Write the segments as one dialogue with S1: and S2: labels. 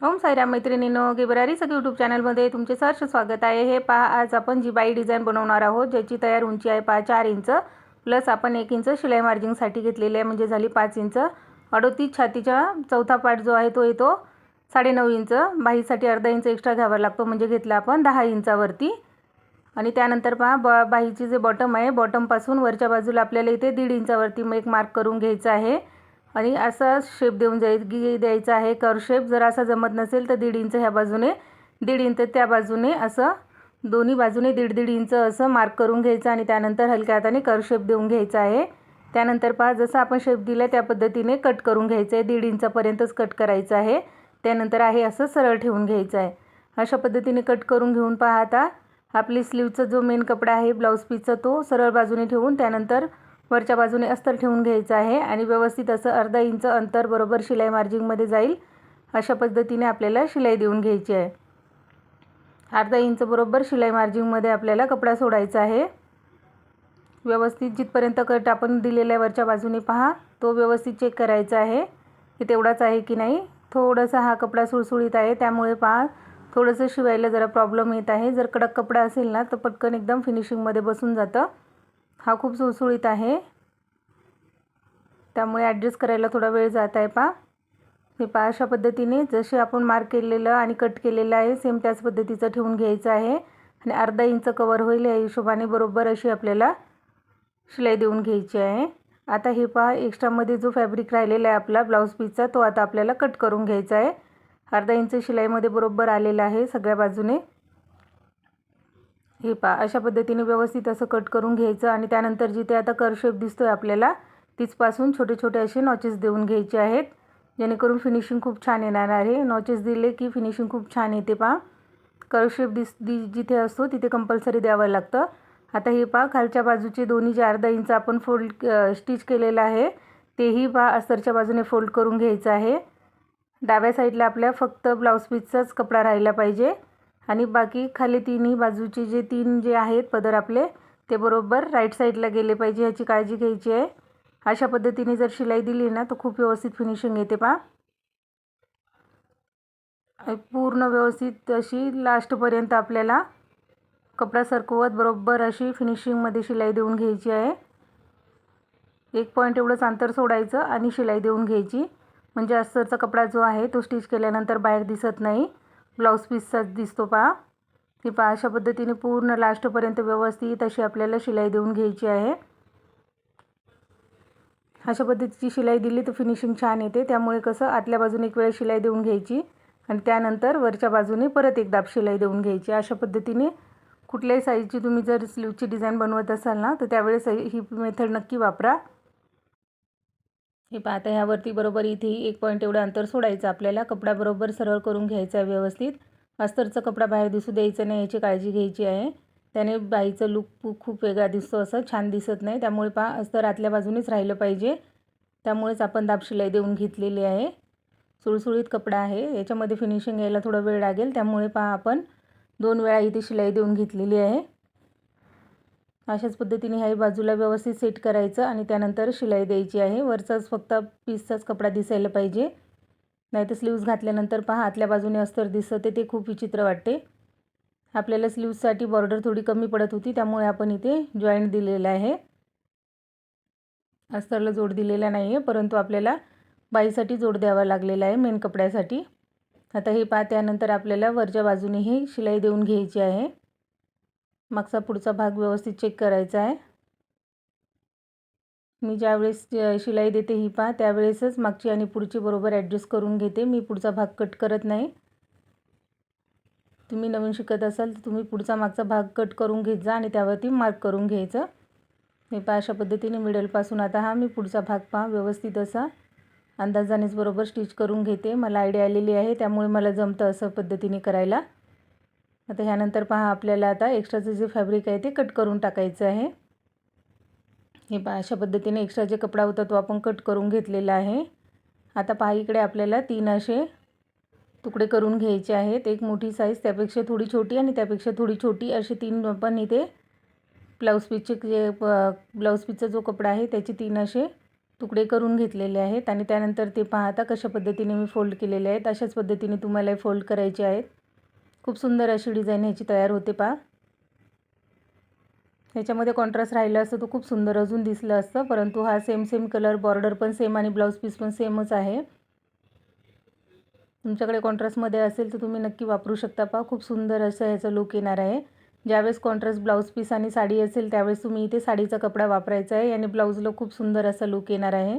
S1: ओम साईराम मैत्रिणींनो, गेबरारी यूट्यूब चॅनलमध्ये तुमचे सहर्ष स्वागत आहे। हे पहा, आज आपण जी बाई डिझाइन बनवणार आहोत, ज्याची तयार उंची आहे 4 इंच प्लस आपण 1 इंच शिलाई मार्जिंगसाठी घेतलेली आहे, म्हणजे झाली 5 इंच। 38 छातीचा चौथा पार्ट जो आहे तो येतो 9.5 इंच। बाहीसाठी अर्धा इंच एक्स्ट्रा घ्यावा लागतो, म्हणजे घेतला आपण 10 इंचावरती। आणि त्यानंतर पहा, बाहीची जे बॉटम आहे, बॉटमपासून वरच्या बाजूला आपल्याला इथे 1.5 इंचावरती एक मार्क करून घ्यायचा आहे आणि असा शेप देऊन द्यायचा आहे, कर्व शेप। जर असा जमत नसेल तर 1.5 इंच ह्या बाजूने, 1.5 इंच त्या बाजूने, असं दोन्ही बाजूने 1.5 इंच असं मार्क करून घ्यायचं आणि त्यानंतर हलक्या हाताने कर्व शेप देऊन घ्यायचा आहे। त्यानंतर पहा, जसं आपण शेप दिला त्या पद्धतीने कट करून घ्यायचं आहे, 1.5 इंचापर्यंतच कट करायचं आहे। त्यानंतर आहे असं सरळ ठेवून घ्यायचं आहे। अशा पद्धतीने कट करून घेऊन पहा, आता आपली स्लीवचा जो मेन कपडा आहे ब्लाउज पीसचा, तो सरळ बाजूने ठेवून त्यानंतर वरच्या बाजूने अस्तर ठेवून घ्यायचं आहे आणि व्यवस्थित असं अर्धा इंच अंतर बरोबर शिलाई मार्जिंगमध्ये जाईल अशा पद्धतीने आपल्याला शिलाई देऊन घ्यायची आहे। अर्धा इंच बरोबर शिलाई मार्जिंगमध्ये आपल्याला कपडा सोडायचा आहे। व्यवस्थित जिथपर्यंत कट आपण दिलेला आहे वरच्या बाजूने पहा, तो व्यवस्थित चेक करायचा आहे की तेवढाच आहे की नाही। थोडासा हा कपडा सुळसुळीत आहे, त्यामुळे पहा थोडंसं शिवायला जरा प्रॉब्लेम येत आहे। जर कडक कपडा असेल ना तर पटकन एकदम फिनिशिंगमध्ये बसून जातं। हा खूप सुळसुळीत आहे, त्यामुळे ॲडजस्ट करायला थोडा वेळ जात आहे। पहा, हे पहा, अशा पद्धतीने जसे आपण मार्क केलेलं आणि कट केलेलं आहे सेम त्याच पद्धतीचं ठेवून घ्यायचं आहे आणि अर्धा इंच कवर होईल या हिशोबाने बरोबर अशी आपल्याला शिलाई देऊन घ्यायची आहे। आता हे पहा, एक्स्ट्रामध्ये जो फॅब्रिक राहिलेला आहे आपला ब्लाउज पीसचा, तो आता आपल्याला कट करून घ्यायचा आहे। अर्धा इंच शिलाईमध्ये बरोबर आलेला आहे सगळ्या बाजूने। हे पहा, अशा पद्धतीने व्यवस्थित असं कट करून घ्यायचं आणि त्यानंतर जिथे आता कर्व शेप दिसतोय आपल्याला, तिथपासून छोटे छोटे असे नॉचेस देऊन घ्यायचे आहेत, जेणेकरून फिनिशिंग खूप छान येणार आहे। नॉचेस दिले की फिनिशिंग खूप छान येते। पहा, कर्व शेप जिथे असतो तिथे कंपल्सरी द्यावं लागतं। आता हे पहा, खालच्या बाजूचे दोन्ही जे अर्धा इंच आपण स्टिच केलेलं आहे, तेही पहा अस्तरच्या बाजूने फोल्ड करून घ्यायचं आहे। डाव्या साईडला आपल्या फक्त ब्लाउज पीसचाच कपडा राहिला पाहिजे आणि बाकी खाली तिन्ही बाजूचे जे 3 जे आहेत पदर आपले, ते बरोबर राईट साईडला गेले पाहिजे, याची काळजी घ्यायची आहे। अशा पद्धतीने जर शिलाई दिली ना तर खूप व्यवस्थित फिनिशिंग येते। पहा, पूर्ण व्यवस्थित अशी लास्टपर्यंत आपल्याला कपडा सरकवत बरोबर अशी फिनिशिंगमध्ये शिलाई देऊन घ्यायची आहे। 1 पॉईंट एवढंच अंतर सोडायचं आणि शिलाई देऊन घ्यायची, म्हणजे अस्तरचा कपडा जो आहे तो स्टिच केल्यानंतर बाहेर दिसत नाही, ब्लाउज पीसचाच दिसतो। पहा, हे पहा, अशा पद्धतीने पूर्ण लास्टपर्यंत व्यवस्थित अशी आपल्याला शिलाई देऊन घ्यायची आहे। अशा पद्धतीची शिलाई दिली तर फिनिशिंग छान येते, त्यामुळे कसं आतल्या बाजूने एक वेळ शिलाई देऊन घ्यायची आणि त्यानंतर वरच्या बाजूने परत एक दाब शिलाई देऊन घ्यायची। अशा पद्धतीने कुठल्याही साईजची तुम्ही जर स्लीवची डिझाईन बनवत असाल ना तर त्यावेळेस ही मेथड नक्की वापरा। हे पहा, आता ह्यावरती बरोबर इथे 1 पॉईंट एवढं अंतर सोडायचं आपल्याला, कपडा बरोबर सरळ करून घ्यायचा आहे व्यवस्थित। अस्तरचा कपडा बाहेर दिसू द्यायचा नाही, याची काळजी घ्यायची आहे, त्याने बाईचा लुक खूप वेगळा दिसतो, असं छान दिसत नाही। त्यामुळे पहा, अस्तर आतल्या बाजूनेच राहिलं पाहिजे, त्यामुळेच आपण दाब शिलाई देऊन घेतलेली आहे। सुळसुळीत कपडा आहे, याच्यामध्ये फिनिशिंग यायला थोडा वेळ लागेल, त्यामुळे पहा आपण 2 वेळा इथे शिलाई देऊन घेतलेली आहे। अशाच पद्धतीने ह्याही बाजूला व्यवस्थित सेट करायचं आणि त्यानंतर शिलाई द्यायची आहे। वरचाच फक्त पीसचाच कपडा दिसायला पाहिजे, नाहीतर स्लीव्ज घातल्यानंतर पहा आतल्या बाजूने अस्तर दिसते, ते खूप विचित्र वाटते। आपल्याला स्लीव्जसाठी बॉर्डर थोडी कमी पडत होती, त्यामुळे आपण इथे जॉईंट दिलेला आहे, अस्तरला जोड दिलेला नाही आहे, परंतु आपल्याला बाहीसाठी जोड द्यावा लागलेला आहे मेन कपड्यासाठी। आता हे पहा, त्यानंतर आपल्याला वरच्या बाजूनेही शिलाई देऊन घ्यायची आहे। मागचा पुढचा भाग व्यवस्थित चेक करायचा आहे। मी ज्यावेळेस शिलाई देते ही पहा, त्यावेळेसच मागची आणि पुढची बरोबर ॲडजस्ट करून घेते, मी पुढचा भाग कट करत नाही। तुम्ही नवीन शिकत असाल तर तुम्ही पुढचा मागचा भाग कट करून घेत जा आणि त्यावरती मार्क करून घ्यायचं। हे पहा, अशा पद्धतीने मिडलपासून आता हा मी पुढचा भाग पहा व्यवस्थित असा अंदाजानेच बरोबर स्टिच करून घेते। मला आयडिया आलेली आहे, त्यामुळे मला जमतं असं पद्धतीने करायला। आता ह्यानंतर पहा, आपल्याला आता एक्स्ट्राचं जे फॅब्रिक आहे ते कट करून टाकायचं आहे। हे पहा, अशा पद्धतीने एक्स्ट्रा जे कपडा होता तो आपण कट करून घेतलेला आहे। आता पहा, इकडे आपल्याला 3 असे तुकडे करून घ्यायचे आहेत, एक मोठी साईज, त्यापेक्षा थोडी छोटी आणि त्यापेक्षा थोडी छोटी, असे 3 आपण इथे ब्लाउज पीसचा जो कपडा आहे त्याचे 3 असे तुकडे करून घेतलेले आहेत आणि त्यानंतर ते पाहता कशा पद्धतीने मी फोल्ड केलेले आहेत अशाच पद्धतीने तुम्हाला फोल्ड करायचे आहेत. खूप सुंदर अशी डिझाइन ह्याची तयार होते पहा. ह्याच्यामध्ये कॉन्ट्रास्ट राहिला असतं तर खूप सुंदर अजून दिसलं असतं, परंतु हा सेम कलर, बॉर्डर पण सेम आणि ब्लाऊज पीस पण सेमच आहे. तुमच्याकडे कॉन्ट्रास्टमध्ये असेल तर तुम्ही नक्की वापरू शकता पहा. खूप सुंदर असं ह्याचा लुक येणार आहे. ज्यावेळेस कॉन्ट्रास्ट ब्लाऊज पीस आणि साडी असेल त्यावेळेस तुम्ही इथे साडीचा कपडा वापरायचा आहे आणि ब्लाऊजला खूप सुंदर असा लुक येणार आहे.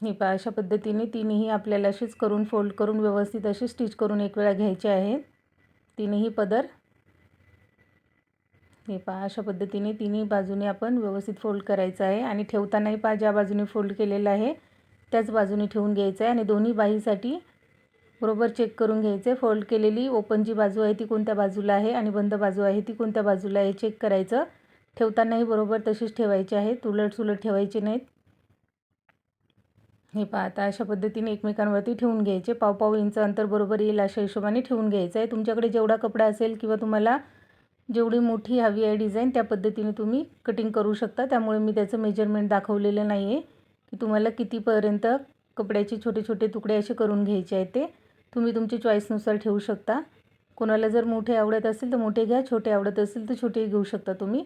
S1: हे पहा अशा पद्धतीने तिन्ही आपल्याला अशीच करून फोल्ड करून व्यवस्थित अशी स्टिच करून एक वेळा घ्यायचे आहे तिन्ही पदर. हे पहा अशा पद्धतीने तिन्ही बाजूने आपण व्यवस्थित फोल्ड करायचं आहे आणि ठेवतानाही पहा ज्या बाजूने फोल्ड केलेलं आहे त्याच बाजूने ठेवून घ्यायचं आहे आणि दोन्ही बाहीसाठी बरोबर चेक करून घ्यायचे. फोल्ड केलेली ओपन जी बाजू आहे ती कोणत्या बाजूला आहे आणि बंद बाजू आहे ती कोणत्या बाजूला आहे चेक करायचं. ठेवतानाही बरोबर तशीच ठेवायची आहे, उलट ठेवायचे नाहीत. हे पहा आता अशा पद्धतीने एकमेकांवरती ठेवून घ्यायचे. पाव इंच अंतर बरोबर येईल अशा हिशोबाने ठेवून घ्यायचं आहे. तुमच्याकडे जेवढा कपडा असेल किंवा तुम्हाला जेवढी मोठी हवी आहे डिझाईन त्या पद्धतीने तुम्ही कटिंग करू शकता. त्यामुळे मी त्याचं मेजरमेंट दाखवलेलं नाही आहे की तुम्हाला कितीपर्यंत कपड्याचे छोटे छोटे तुकडे असे करून घ्यायचे आहेत. ते तुम्ही तुमच्या चॉईसनुसार ठेवू शकता. कोणाला जर मोठे आवडत असेल तर मोठे घ्या, छोटे आवडत असेल तर छोटेही घेऊ शकता तुम्ही.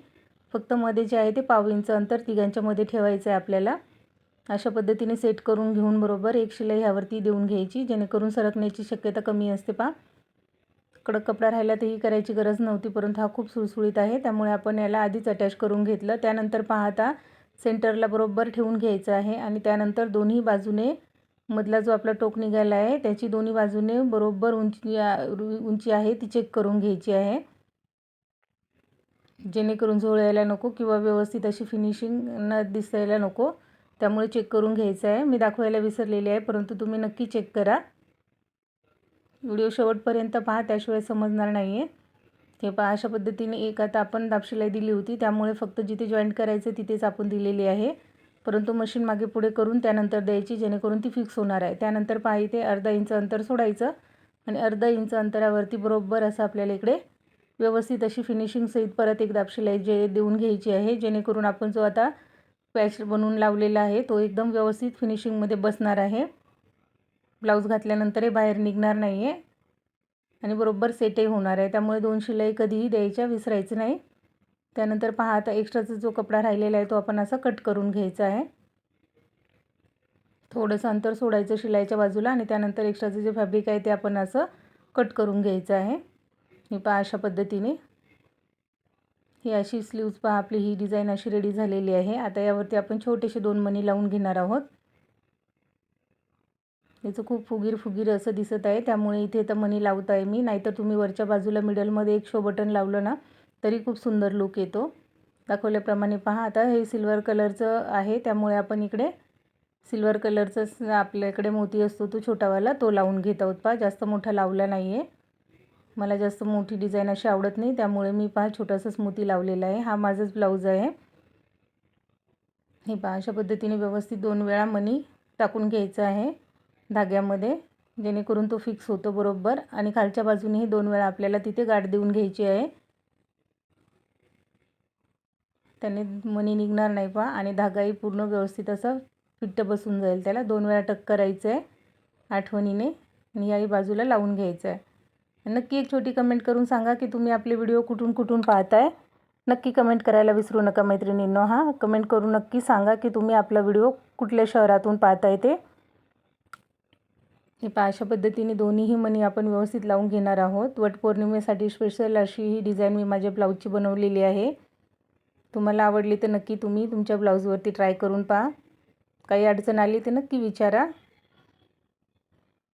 S1: फक्त मध्ये जे आहे ते पाव इंच अंतर तिघांच्या मध्ये ठेवायचं आहे आपल्याला. अशा पद्धतीने सेट करून घेऊन बरोबर एक शिलाई ह्यावरती देऊन घ्यायची जेणेकरून सरकण्याची शक्यता कमी असते पहा. कडक कपडा राहिला तर ही करायची गरज नव्हती, परंतु हा खूप सुळसुळीत आहे त्यामुळे आपण याला आधीच अटॅच करून घेतलं. त्यानंतर पाहता सेंटरला बरोबर ठेवून घ्यायचं आहे आणि त्यानंतर दोन्ही बाजूने मधला जो आपला टोक निघाला आहे त्याची दोन्ही बाजूने बरोबर उंची आहे ती चेक करून घ्यायची आहे जेणेकरून झोळायला नको किंवा व्यवस्थित अशी फिनिशिंग न दिसायला नको. त्यामुळे चेक करून घ्यायचं आहे. मी दाखवायला विसरलेले आहे परंतु तुम्ही नक्की चेक करा. व्हिडिओ शेवटपर्यंत पहा त्याशिवाय समजणार नाही आहे. हे पहा अशा पद्धतीने एक आता आपण दाबशिलाई दिली होती त्यामुळे फक्त जिथे जॉईंट करायचं तिथेच आपण दिलेली आहे, परंतु मशीन मागे पुढे करून त्यानंतर द्यायची जेणेकरून ती फिक्स होणार आहे. त्यानंतर पहा इथे अर्धा इंच अंतर सोडायचं आणि अर्धा इंच अंतरावरती बरोबर असं आपल्याला इकडे व्यवस्थित अशी फिनिशिंग सहित परत एक दाबशिलाई देऊन घ्यायची आहे जेणेकरून आपण जो आता पॅच बनवून लावलेला आहे तो एकदम व्यवस्थित फिनिशिंगमध्ये बसणार आहे. ब्लाऊज घातल्यानंतर हे बाहेर निघणार नाही आहे आणि बरोबर सेटही होणार आहे. त्यामुळे दोन शिलाई कधीही द्यायच्या विसरायचं नाही. त्यानंतर पहा आता एक्स्ट्राचा जो कपडा राहिलेला आहे तो आपण असा कट करून घ्यायचा आहे. थोडंसं अंतर सोडायचं शिलाईच्या बाजूला आणि त्यानंतर एक्स्ट्राचं जे फॅब्रिक आहे ते आपण असं कट करून घ्यायचं आहे. हे पहा अशा पद्धतीने ही अशी स्लीव्ज पहा आपली ही डिझाईन अशी रेडी झालेली आहे. आता यावरती आपण छोटेसे 2 मणी लावून घेणार आहोत. याचं खूप फुगीर असं दिसत आहे त्यामुळे इथे तर मणी लावत आहे मी, नाहीतर तुम्ही वरच्या बाजूला मिडलमध्ये एक शो बटन लावलं ना तरी खूप सुंदर लुक येतो. दाखवल्याप्रमाणे पहा आता हे सिल्वर कलरचं आहे त्यामुळे आपण इकडे सिल्वर कलरचं आपल्याकडे मोती असतो तो छोटावाला तो लावून घेत आहोत पहा. जास्त मोठा लावला नाही आहे, मला जास्त मोठी डिझाईन अशी आवडत नाही त्यामुळे मी पहा छोटासाच मोती लावलेला आहे. हा माझाच ब्लाऊज आहे. हे पहा अशा पद्धतीने व्यवस्थित 2 वेळा मणी टाकून घ्यायचं आहे धाग्यामध्ये जेणेकरून तो फिक्स होतो बरोबर आणि खालच्या बाजूनेही 2 वेळा आपल्याला तिथे गाठ देऊन घ्यायची आहे. त्याने मणी निघणार नाही पहा आणि धागाही पूर्ण व्यवस्थित असा फिट्ट बसून जाईल. त्याला 2 वेळा टक करायचं आहे आठवणीने आणि याही बाजूला लावून घ्यायचं आहे. नक्की एक छोटी कमेंट करून सांगा की तुम्ही आपले व्हिडिओ कुठून पाहताय. नक्की कमेंट करायला विसरू नका मैत्रिणींनो. हां कमेंट करून नक्की सांगा की तुम्ही आपला व्हिडिओ कुठल्या शहरातून पाहताय ते. हे पहा अशा पद्धतीने दोन्हीही मणी आपण व्यवस्थित लावून घेणार आहोत. वटपौर्णिमेसाठी स्पेशल अशी ही डिझाईन मी माझ्या ब्लाऊजची बनवलेली आहे. तुम्हाला आवडली तर नक्की तुम्ही तुमच्या ब्लाऊजवरती ट्राय करून पहा. काही अडचण आली तर नक्की विचारा.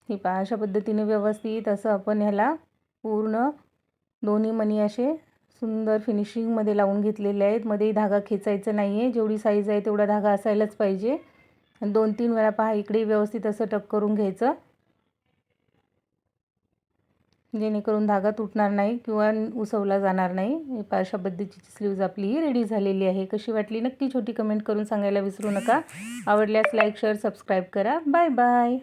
S1: हे पहा अशा पद्धतीने व्यवस्थित असं आपण ह्याला पूर्ण दोन्ही मणी असे सुंदर फिनिशिंगमध्ये लावून घेतलेले आहेत. मध्येही धागा खेचायचा नाही आहे, जेवढी साईज आहे तेवढा धागा असायलाच पाहिजे. आणि 2-3 वेळा पहा इकडे व्यवस्थित असं टक करून घ्यायचं जेणेकरून धागा तुटणार नाही किंवा उसवला जाणार नाही. हे पहा अशा पद्धतीची स्लीव्ज आपली ही रेडी झालेली आहे. कशी वाटली नक्की छोटी कमेंट करून सांगायला विसरू नका. आवडल्यास लाईक शेअर सबस्क्राईब करा. Bye bye.